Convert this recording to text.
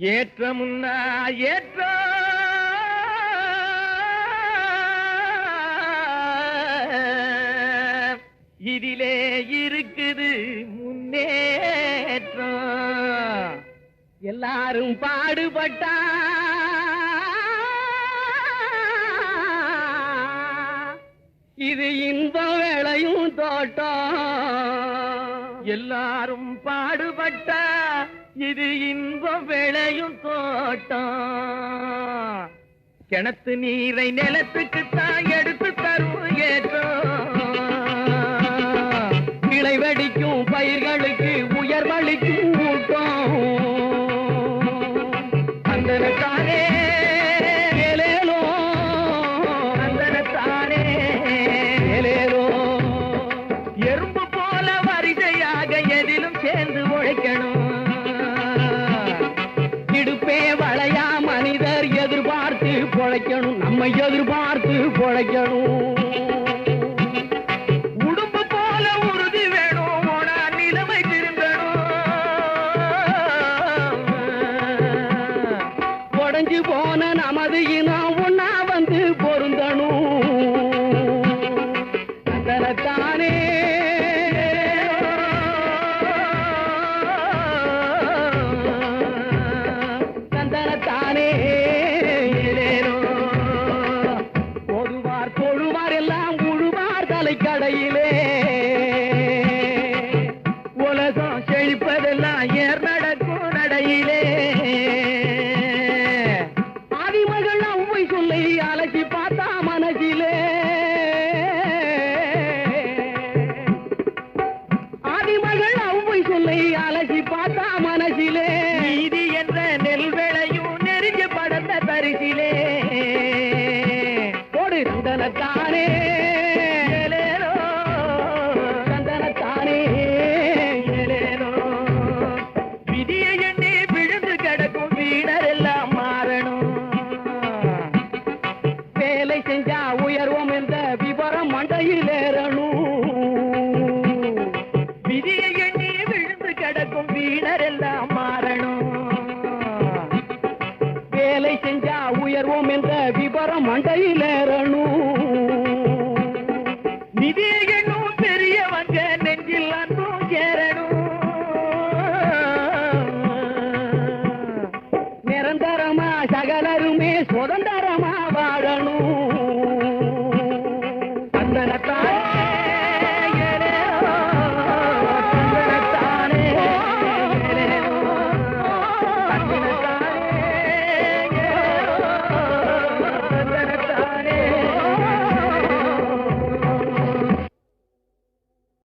ஏற்றமுன்னா ஏற்ற இதிலே இருக்குது முன்னேற்றம். எல்லாரும் பாடுபட்டா இது இன்பம் விளையும் தோட்டம். எல்லாரும் பாடுபட்டா இது இன்பம் விளையும் தோட்டம். கிணத்து நீரை நிலத்துக்குத்தான் எடுத்து தரும் ஏற்றம். கிளை வெடிக்கும் பயிர்களுக்கு உயர்வளிக்கும் ஊட்டம். அந்தனத்தானே ஏலேலோ, அந்தனத்தானே ஏலேலோ. எறும்பு போல வரிசையாக எதிலும் சேர்ந்து உழைக்கணும். இடுப்பே வளையா மனிதர் எதிர்பார்த்து பொழைக்கணும். நம்மை எதிர்பார்த்து பொழைக்கணும். உடும்பு போல உறுதி வேணும். ஓனா நிலைமை திரும்பணும். உடைஞ்சு போன நமது இனம் ஒன்னா வந்து பொருந்தணும். அதனத்தானே கடையிலே உலகம் செழிப்பதெல்லாம் ஏர் நடக்கும் நடையிலே.